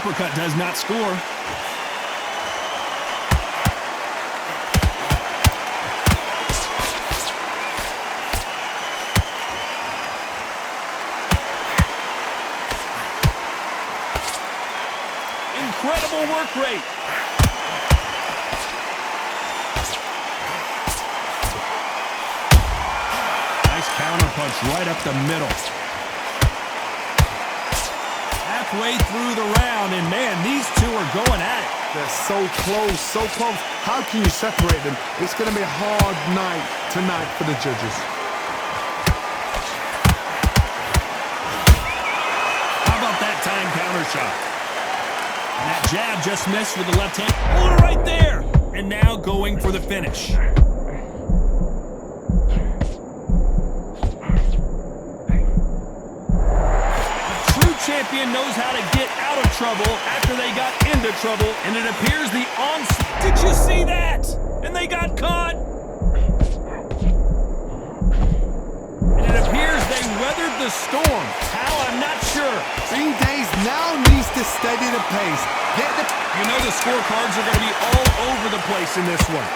uppercut does not score. Incredible work rate. Nice counter punch right up the middle. Halfway through the round, and man, these two are going at it. They're so close, so close. How can you separate them? It's going to be a hard night tonight for the judges. How about that time counter shot? And that jab just missed with the left hand. Oh, right there! And now going for the finish. Champion knows how to get out of trouble after they got into trouble, and it appears the onslaught. Did you see that? And they got caught. And it appears they weathered the storm. How? I'm not sure. Green Days now needs to steady the pace. You know the scorecards are going to be all over the place in this one.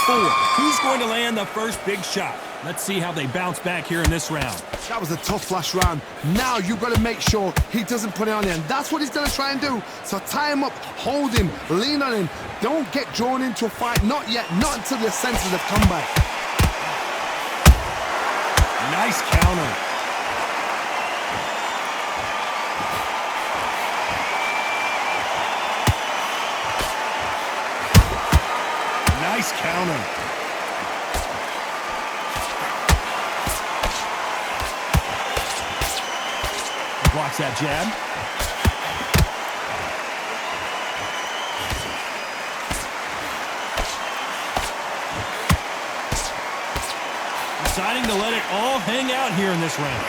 Who's going to land the first big shot? Let's see how they bounce back here in this round. That was a tough last round. Now you've got to make sure he doesn't put it on him. That's what he's going to try and do. So tie him up, hold him, lean on him. Don't get drawn into a fight. Not yet. Not until your senses have come back. Nice counter. Nice counter. Blocks that jab. Deciding to let it all hang out here in this round.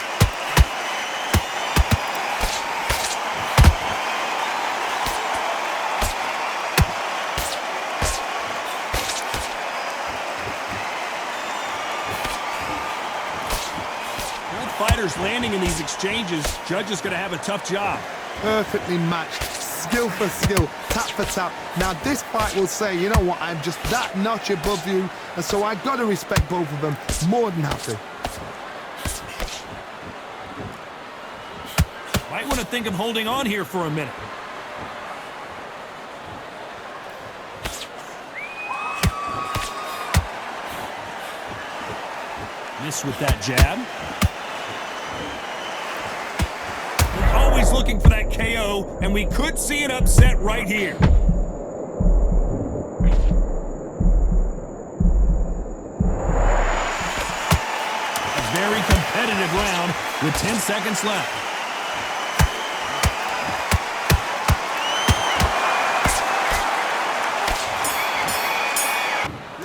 Fighters landing in these exchanges, judge is going to have a tough job. Perfectly matched, skill for skill, tap for tap. Now this fight will say, you know what, I'm just that notch above you, and so I got to respect both of them. More than happy. Might want to think of holding on here for a minute. Miss with that jab. Always looking for that KO, and we could see an upset right here. A very competitive round with 10 seconds left.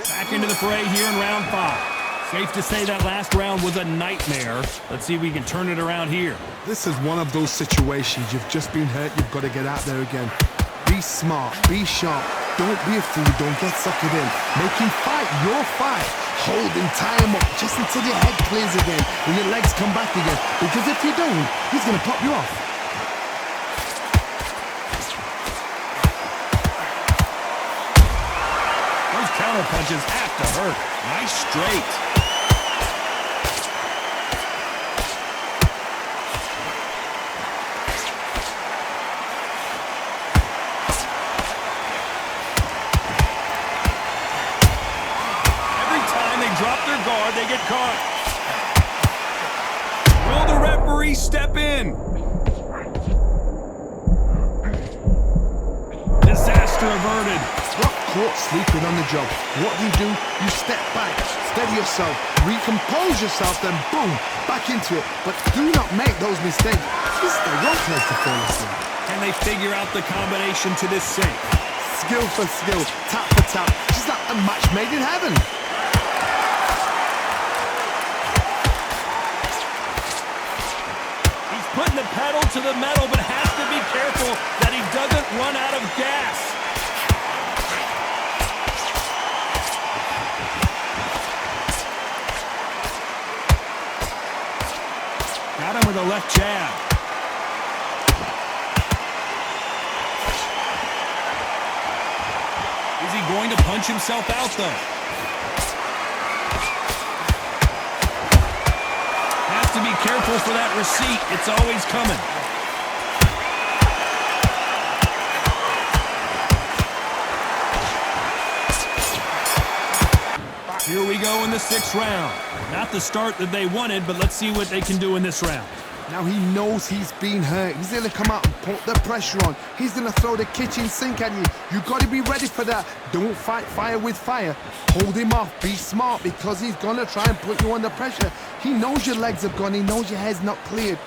Back into the fray here in round 5. Safe to say that last round was a nightmare. Let's see if we can turn it around here. This is one of those situations. You've just been hurt. You've got to get out there again. Be smart. Be sharp. Don't be a fool. Don't get suckered in. Make him fight your fight. Hold him, tie him up just until your head clears again and your legs come back again. Because if you don't, he's going to pop you off. Those counter punches have to hurt. Nice straight. Guard, they get caught. Will the referee step in? Disaster averted. Got caught sleeping on the job. What do? You step back, steady yourself, recompose yourself, then boom, back into it. But do not make those mistakes. This is the wrong place to fall asleep. Can they figure out the combination to this sink? Skill for skill, tap for tap. Just like a match made in heaven. Putting the pedal to the metal, but has to be careful that he doesn't run out of gas. with a left jab. Is he going to punch himself out, though? Has to be careful for that receipt. It's always coming. Here we go in the 6th round. Not the start that they wanted, but let's see what they can do in this round. Now he knows he's been hurt. He's going to come out and put the pressure on. He's going to throw the kitchen sink at you. You've got to be ready for that. Don't fight fire with fire. Hold him off. Be smart because he's going to try and put you under pressure. He knows your legs have gone. He knows your head's not cleared.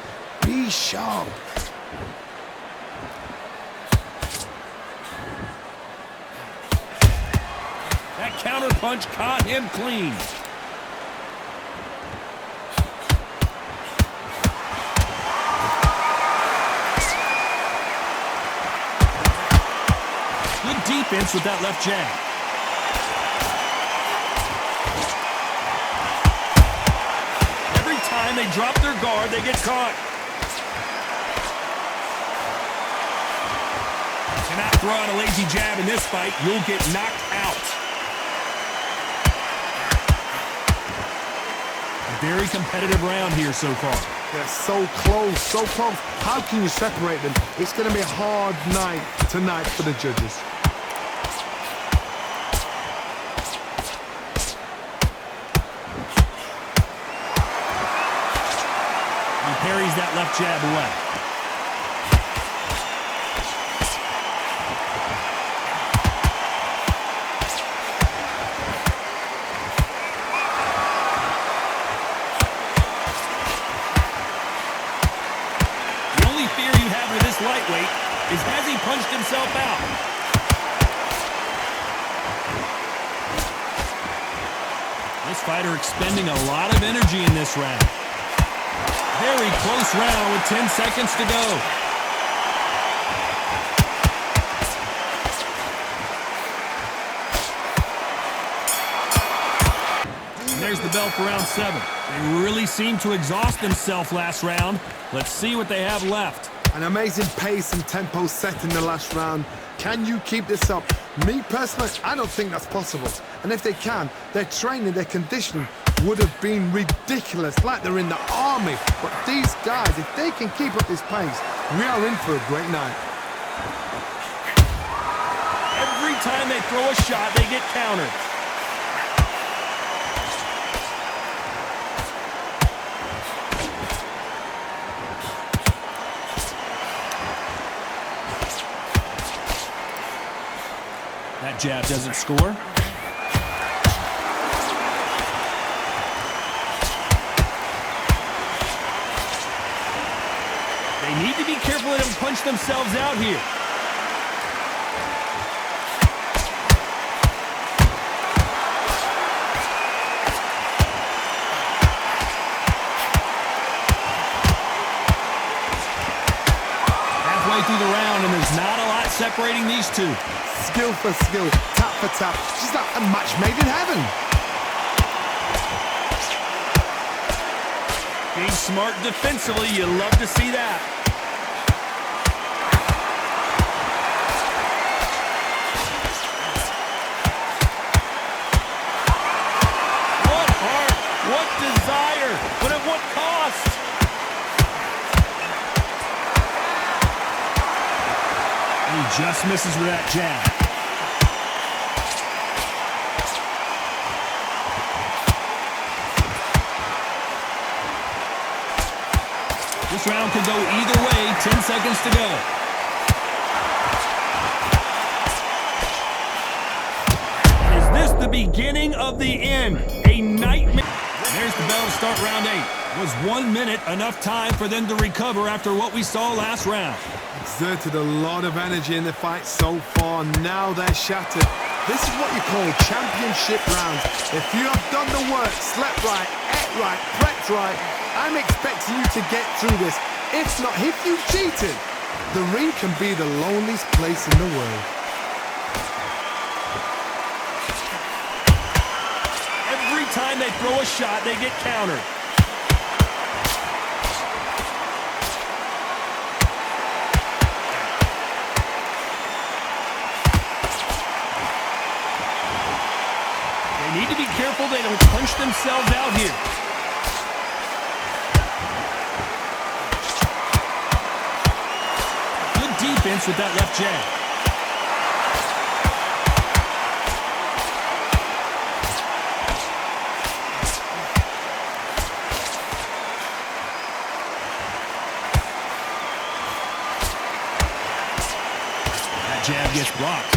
Be sharp. That counter punch caught him clean. Good defense with that left jab. Every time they drop their guard, they get caught. Cannot throw out a lazy jab in this fight. You'll get knocked out. Very competitive round here so far. They're so close, so close. How can you separate them? It's going to be a hard night tonight for the judges. He parries that left jab away. Lightweight is has he punched himself out? This fighter expending a lot of energy in this round. Very close round with 10 seconds to go. And there's the bell for round 7. They really seemed to exhaust themselves last round. Let's see what they have left. An amazing pace and tempo set in the last round. Can you keep this up? Me personally, I don't think that's possible. And if they can, their training, their conditioning would have been ridiculous, like they're in the army. But these guys, if they can keep up this pace, we are in for a great night. Every time they throw a shot, they get countered. That jab doesn't score. They need to be careful and don't punch themselves out here. Halfway through the round, and there's not a lot separating these two. Skill for skill, tap for tap. She's like a match made in heaven. Being smart defensively, you love to see that. What heart, what desire, but at what cost? He just misses with that jab. This round could go either way. 10 seconds to go. Is this the beginning of the end? A nightmare. There's the bell to start round 8. Was 1 minute enough time for them to recover after what we saw last round? Exerted a lot of energy in the fight so far. Now they're shattered. This is what you call championship rounds. If you have done the work, slept right, ate right, prepped right, I'm expecting you to get through this. If not, if you cheated, the ring can be the loneliest place in the world. Every time they throw a shot, they get countered. careful they don't punch themselves out here. Good defense with that left jab. That jab gets blocked.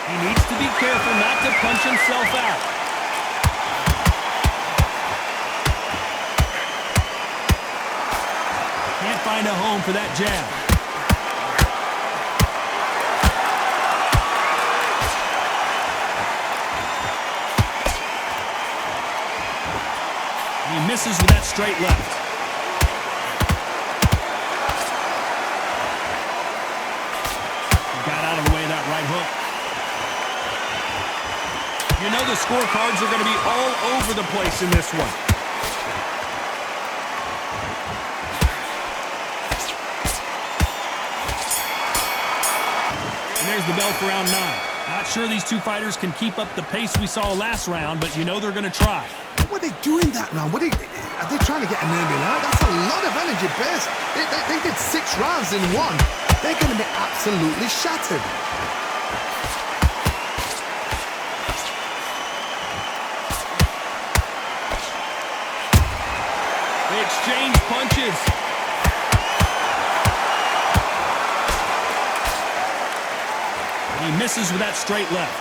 He needs to be careful not to punch himself out. Can't find a home for that jab. He misses with that straight left. Got out of the way of that right hook. You know the scorecards are going to be all over the place in this one. And there's the bell for round 9. Not sure these two fighters can keep up the pace we saw last round, but you know they're going to try. What are they doing that round? Are they trying to get an early out? That's a lot of energy burst. They did 6 rounds in one. They're going to be absolutely shattered. They exchange punches. He misses with that straight left.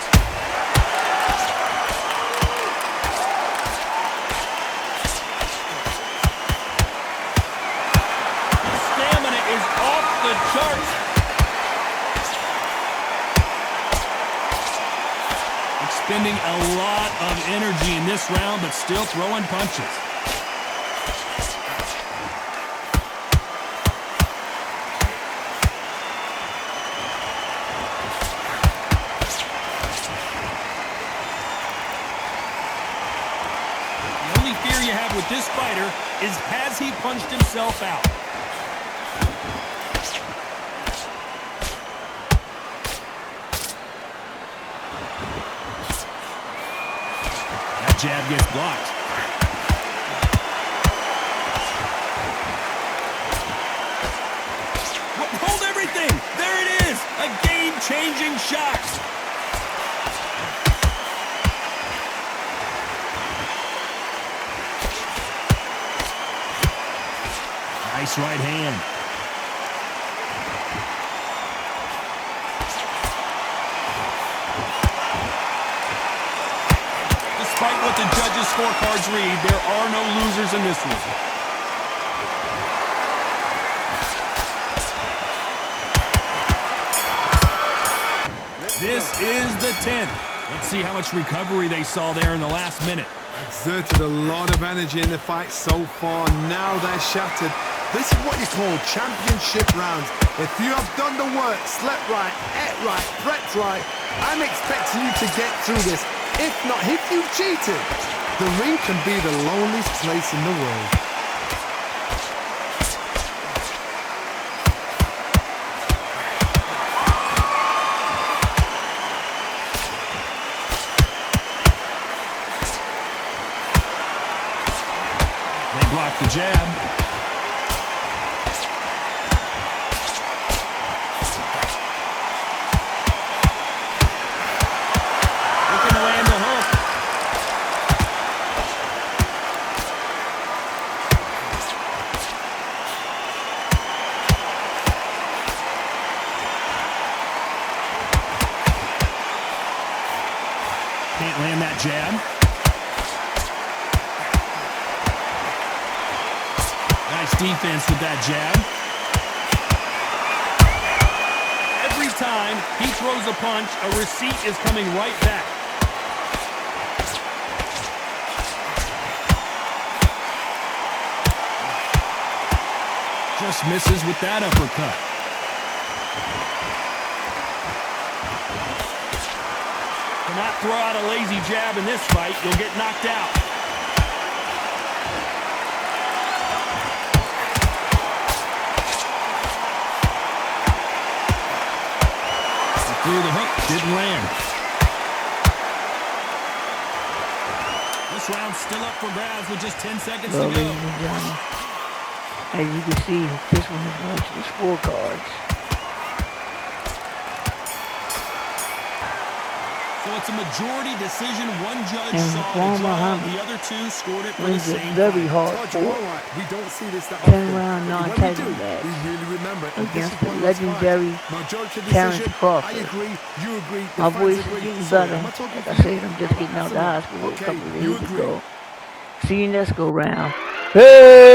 Stamina is off the charts. Expending a lot of energy in this round, but still throwing punches. You have with this fighter is, has he punched himself out? That jab gets blocked. Hold everything! There it is! A game-changing shot! Nice right hand. Despite what the judges' scorecards read, there are no losers in this one. This is the 10th. Let's see how much recovery they saw there in the last minute. Exerted a lot of energy in the fight so far. Now they're shattered. This is what you call championship rounds. If you have done the work, slept right, ate right, prepped right, I'm expecting you to get through this. If not, if you've cheated, the ring can be the loneliest place in the world. They block the jab. Can't land that jab. Nice defense with that jab. Every time he throws a punch, a receipt is coming right back. Just misses with that uppercut. Cannot throw out a lazy jab in this fight. You'll get knocked out. Didn't land. This round's still up for grabs with just 10 seconds to go. Ladies and gentlemen, as you can see, this one is going to the scorecards. So it's a majority decision. One judge And saw the draw, Muhammad the other two scored it for the wins it same very fight. hard Told for you, all right, we don't see this that 10-round often. But when we non-title do, match we really remember it. And this against is the one of those legendary fights. Majority Terence decision. Crawford. I agree, you agree, the My fans voice is agree. getting Sorry, better. am I talking Like for I you? said, I'm just getting out of the Alright, hospital a okay, couple of you days agree. ago. See you next go round. Hey!